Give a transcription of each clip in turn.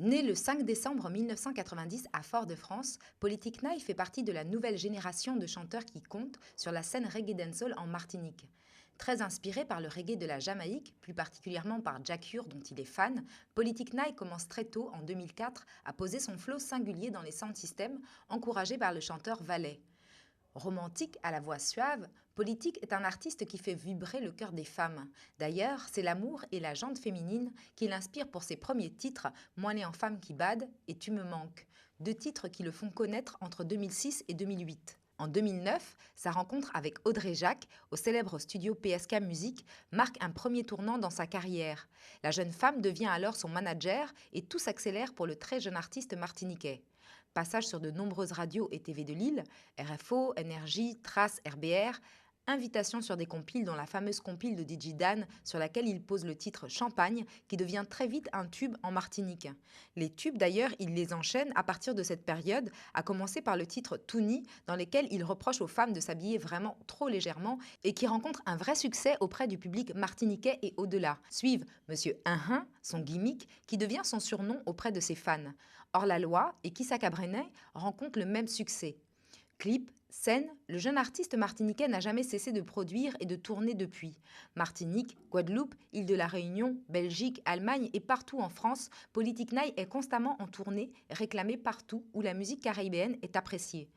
Né le 5 décembre 1990 à Fort-de-France, Politique Naï fait partie de la nouvelle génération de chanteurs qui comptent sur la scène reggae dancehall en Martinique. Très inspiré par le reggae de la Jamaïque, plus particulièrement par Jah Cure dont il est fan, Politique Naï commence très tôt, en 2004, à poser son flow singulier dans les sound systems, encouragé par le chanteur Valet. Romantique à la voix suave, Politique est un artiste qui fait vibrer le cœur des femmes. D'ailleurs, c'est l'amour et la jante féminine qui l'inspirent pour ses premiers titres « Moi né en femme qui bade » et « Tu me manques », deux titres qui le font connaître entre 2006 et 2008. En 2009, sa rencontre avec Audrey Jacques, au célèbre studio PSK Music, marque un premier tournant dans sa carrière. La jeune femme devient alors son manager et tout s'accélère pour le très jeune artiste martiniquais. Passage sur de nombreuses radios et TV de Lille, RFO, Énergie, Trace, RBR, invitation sur des compiles dont la fameuse compile de DJ Dan sur laquelle il pose le titre Champagne qui devient très vite un tube en Martinique. Les tubes d'ailleurs, il les enchaîne à partir de cette période, à commencer par le titre Touni dans lequel il reproche aux femmes de s'habiller vraiment trop légèrement et qui rencontre un vrai succès auprès du public martiniquais et au-delà. Suivent Monsieur Inhin, son gimmick, qui devient son surnom auprès de ses fans. Hors la loi et Kissa Cabrenet rencontre le même succès. Clip, scène, le jeune artiste martiniquais n'a jamais cessé de produire et de tourner depuis. Martinique, Guadeloupe, île de la Réunion, Belgique, Allemagne et partout en France, Politique Naï est constamment en tournée, réclamé partout où la musique caribéenne est appréciée.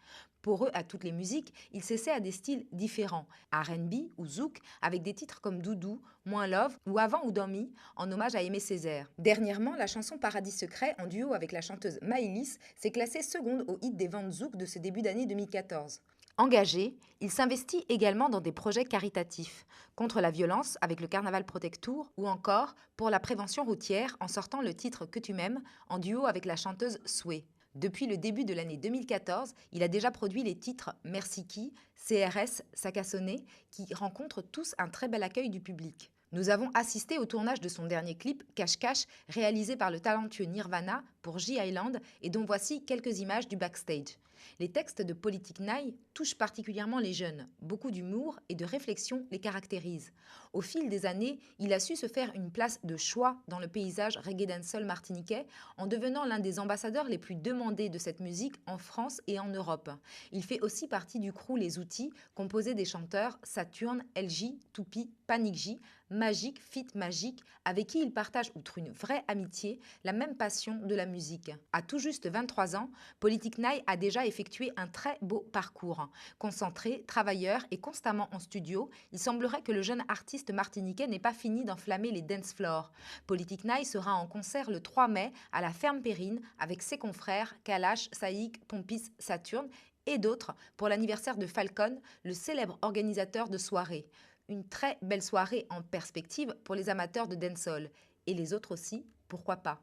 Pour eux, à toutes les musiques, il s'essaie à des styles différents, R&B ou zouk, avec des titres comme Doudou, Moins Love ou Avant ou Domi, en hommage à Aimé Césaire. Dernièrement, la chanson Paradis Secret, en duo avec la chanteuse Maëlys, s'est classée seconde au hit des ventes zouk de ce début d'année 2014. Engagé, il s'investit également dans des projets caritatifs, contre la violence avec le Carnaval Protect Tour ou encore pour la prévention routière en sortant le titre Que tu m'aimes en duo avec la chanteuse Sway. Depuis le début de l'année 2014, il a déjà produit les titres Merci qui, CRS, Sac à sonner, qui rencontrent tous un très bel accueil du public. Nous avons assisté au tournage de son dernier clip, Cache Cache, réalisé par le talentueux Nirvana pour J-Island et dont voici quelques images du backstage. Les textes de Politique Naï touchent particulièrement les jeunes. Beaucoup d'humour et de réflexion les caractérisent. Au fil des années, il a su se faire une place de choix dans le paysage reggae dancehall martiniquais en devenant l'un des ambassadeurs les plus demandés de cette musique en France et en Europe. Il fait aussi partie du crew Les Outils, composé des chanteurs Saturne, LJ, Toupi, Panic J, Magique, Fit Magique, avec qui il partage, outre une vraie amitié, la même passion de la musique. À tout juste 23 ans, Politique Naï a déjà effectué un très beau parcours. Concentré, travailleur et constamment en studio, il semblerait que le jeune artiste martiniquais n'ait pas fini d'enflammer les dance floors. Politique Naï sera en concert le 3 mai à la Ferme Périne avec ses confrères Kalash, Saïk, Pompis, Saturne et d'autres pour l'anniversaire de Falcon, le célèbre organisateur de soirée. Une très belle soirée en perspective pour les amateurs de dancehall. Et les autres aussi, pourquoi pas.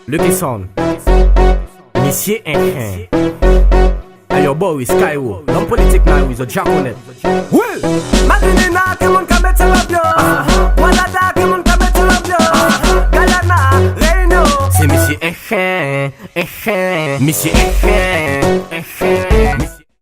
Look at son. Monsieur Inhin. And your boy is Skywo. Non Politique Naï with a jack on it. Well, Madinina kemun kamet labyo. Walada kemun kamet labyo. Galana, Reino. c'est Monsieur Inhin. Monsieur Inhin.